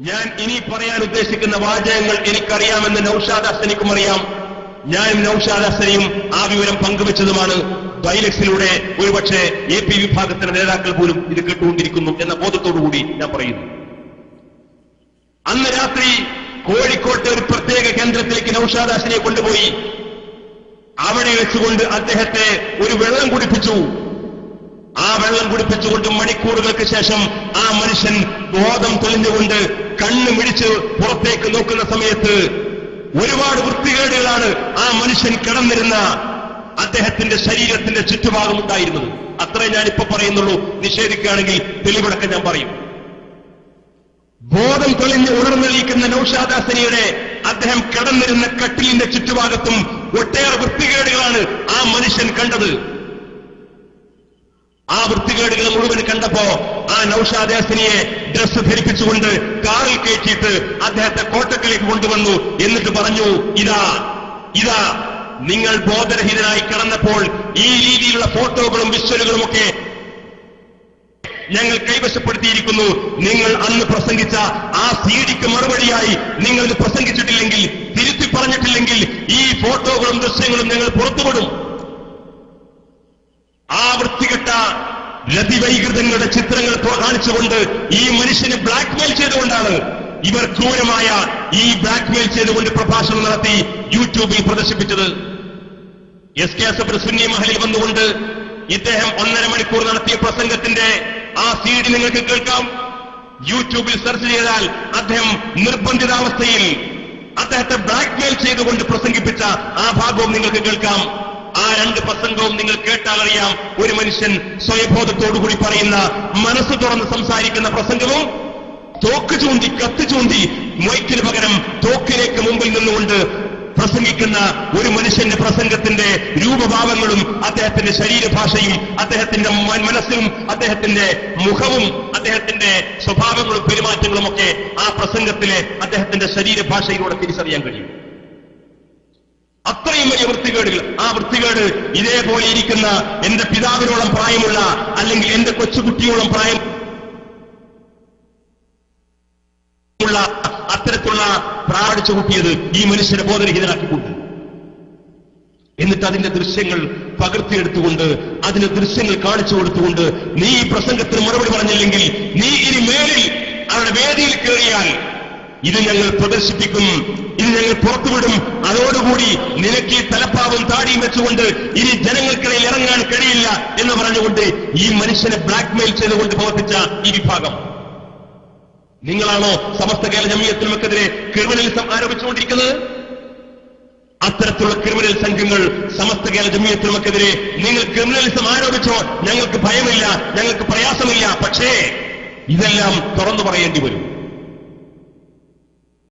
ഞാൻ ഇനി പറയാൻ ഉദ്ദേശിക്കുന്ന വാചകങ്ങൾ എനിക്കറിയാമെന്ന് നൌഷാദ് ഹസനിക്കും അറിയാം. ഞാനും നൌഷാദ് ഹസനിയും ആ വിവരം പങ്കുവച്ചതുമാണ്. ബൈലക്സിലൂടെ ഒരുപക്ഷെ AP വിഭാഗത്തിന്റെ നേതാക്കൾ പോലും ഇത് കേട്ടുകൊണ്ടിരിക്കുന്നു എന്ന ബോധത്തോടുകൂടി ഞാൻ പറയുന്നു. അന്ന് രാത്രി കോഴിക്കോട്ടെ ഒരു പ്രത്യേക കേന്ദ്രത്തിലേക്ക് നൌഷാദ് ഹസനിയെ കൊണ്ടുപോയി അവിടെ വെച്ചുകൊണ്ട് അദ്ദേഹത്തെ ഒരു വെള്ളം കുടിപ്പിച്ചു. ആ വെള്ളം കുടിപ്പിച്ചുകൊണ്ട് മണിക്കൂറുകൾക്ക് ശേഷം ആ മനുഷ്യൻ ബോധം തെളിഞ്ഞുകൊണ്ട് കണ്ണ് മിടിച്ച് പുറത്തേക്ക് നോക്കുന്ന സമയത്ത് ഒരുപാട് വൃത്തികേടുകളാണ് ആ മനുഷ്യൻ കിടന്നിരുന്ന അദ്ദേഹത്തിന്റെ ശരീരത്തിന്റെ ചുറ്റുഭാഗം ഉണ്ടായിരുന്നത്. അത്രേ ഞാനിപ്പോ പറയുന്നുള്ളൂ. നിഷേധിക്കുകയാണെങ്കിൽ തെളിവടക്കം ഞാൻ പറയും. ബോധം തെളിഞ്ഞ് ഉണർന്നിരിക്കുന്ന നൌഷാദ് ഹസനിയുടെ അദ്ദേഹം കിടന്നിരുന്ന കട്ടിലിന്റെ ചുറ്റുഭാഗത്തും ഒട്ടേറെ വൃത്തികേടുകളാണ് ആ മനുഷ്യൻ കണ്ടത്. ആ വൃത്തികേടുകൾ മുഴുവൻ കണ്ടപ്പോ ആ നൌഷാദ് ഹസനിയെ ഡ്രസ്സ് ധരിപ്പിച്ചുകൊണ്ട് കാറിൽ കയറ്റിയിട്ട് അദ്ദേഹത്തെ കോട്ടക്കലേക്ക് കൊണ്ടുവന്നു. എന്നിട്ട് പറഞ്ഞു, ഇതാ നിങ്ങൾ ബോധരഹിതനായി കിടന്നപ്പോൾ ഈ രീതിയിലുള്ള ഫോട്ടോകളും വിഷ്വലുകളും ഒക്കെ ഞങ്ങൾ കൈവശപ്പെടുത്തിയിരിക്കുന്നു. നിങ്ങൾ അന്ന് പ്രസംഗിച്ച ആ CD-ക്ക് മറുപടിയായി നിങ്ങൾ ഇത് പ്രസംഗിച്ചിട്ടില്ലെങ്കിൽ, തിരുത്തി പറഞ്ഞിട്ടില്ലെങ്കിൽ ഈ ഫോട്ടോകളും ദൃശ്യങ്ങളും ഞങ്ങൾ പുറത്തുവിടും. ആ വൃത്തികെട്ട രതിവൈകൃതങ്ങളുടെ ചിത്രങ്ങൾ കാണിച്ചുകൊണ്ട് ഈ മനുഷ്യനെ ബ്ലാക്ക്മെയിൽ ചെയ്തുകൊണ്ടാണ് ഇവർ ക്രൂരമായ ഈ ബ്ലാക്ക്മെയിൽ ചെയ്തുകൊണ്ട് പ്രഭാഷണം നടത്തി യൂട്യൂബിൽ പ്രദർശിപ്പിച്ചത്. SK സുന്നി മഹലിൽ വന്നുകൊണ്ട് ഇദ്ദേഹം 1.5 മണിക്കൂർ നടത്തിയ പ്രസംഗത്തിന്റെ ആ CD നിങ്ങൾക്ക് കേൾക്കാം. യൂട്യൂബിൽ സെർച്ച് ചെയ്താൽ അദ്ദേഹം നിർബന്ധിതാവസ്ഥയിൽ അദ്ദേഹത്തെ ബ്ലാക്ക്മെയിൽ ചെയ്തുകൊണ്ട് പ്രസംഗിപ്പിച്ച ആ ഭാഗവും നിങ്ങൾക്ക് കേൾക്കാം. ആ 2 പ്രസംഗവും നിങ്ങൾ കേട്ടാൽ അറിയാം ഒരു മനുഷ്യൻ സ്വയബോധത്തോടുകൂടി പറയുന്ന, മനസ്സ് തുറന്ന് സംസാരിക്കുന്ന പ്രസംഗവും തോക്ക് ചൂണ്ടി കത്ത് ചൂണ്ടി മൈക്കിന് പകരം തോക്കിലേക്ക് മുമ്പിൽ നിന്നുകൊണ്ട് പ്രസംഗിക്കുന്ന ഒരു മനുഷ്യന്റെ പ്രസംഗത്തിന്റെ രൂപഭാവങ്ങളും അദ്ദേഹത്തിന്റെ ശരീരഭാഷയും അദ്ദേഹത്തിന്റെ മനസ്സും അദ്ദേഹത്തിന്റെ മുഖവും അദ്ദേഹത്തിന്റെ സ്വഭാവങ്ങളും പെരുമാറ്റങ്ങളും ഒക്കെ ആ പ്രസംഗത്തിലെ അദ്ദേഹത്തിന്റെ ശരീരഭാഷയിലൂടെ തിരിച്ചറിയാൻ കഴിയും. അത്രയും വലിയ വൃത്തികേടുകൾ. ആ വൃത്തികേട് ഇതേപോലെ ഇരിക്കുന്ന എന്റെ പിതാവിനോളം പ്രായമുള്ള അല്ലെങ്കിൽ എന്റെ കൊച്ചുകുട്ടിയോളം പ്രായമുള്ള അത്തരത്തിലുള്ള പ്രാടിച്ചു കൂട്ടിയത് ഈ മനുഷ്യനെ ബോധരഹിതനാക്കിക്കൊണ്ട്, എന്നിട്ട് അതിന്റെ ദൃശ്യങ്ങൾ പകർത്തിയെടുത്തുകൊണ്ട് അതിന്റെ ദൃശ്യങ്ങൾ കാണിച്ചു കൊടുത്തുകൊണ്ട്, നീ ഈ പ്രസംഗത്തിന് മറുപടി പറഞ്ഞില്ലെങ്കിൽ നീ ഇനി മേലിൽ അവരുടെ വേദിയിൽ കയറിയാൽ ഇത് ഞങ്ങൾ പ്രദർശിപ്പിക്കും, ഇത് ഞങ്ങൾ പുറത്തുവിടും, അതോടുകൂടി നിനക്ക് ഈ തലപ്പാവും താടിയും വെച്ചുകൊണ്ട് ഇനി ജനങ്ങൾക്കിടയിൽ ഇറങ്ങാൻ കഴിയില്ല എന്ന് പറഞ്ഞുകൊണ്ട് ഈ മനുഷ്യനെ ബ്ലാക്ക്മെയിൽ ചെയ്തുകൊണ്ട് പ്രവർത്തിച്ച ഈ വിഭാഗം. നിങ്ങളാണോ സമസ്ത കേരള ജംഇയ്യത്തുൽമക്കെതിരെ ക്രിമിനലിസം ആരോപിച്ചുകൊണ്ടിരിക്കുന്നത്? അത്തരത്തിലുള്ള ക്രിമിനൽ സംഘങ്ങൾ സമസ്ത കേരള ജംഇയ്യത്തുൽമക്കെതിരെ നിങ്ങൾ ക്രിമിനലിസം ആരോപിച്ചോ, ഞങ്ങൾക്ക് ഭയമില്ല, ഞങ്ങൾക്ക് പ്രയാസമില്ല. പക്ഷേ ഇതെല്ലാം തുറന്നു പറയേണ്ടി വരും.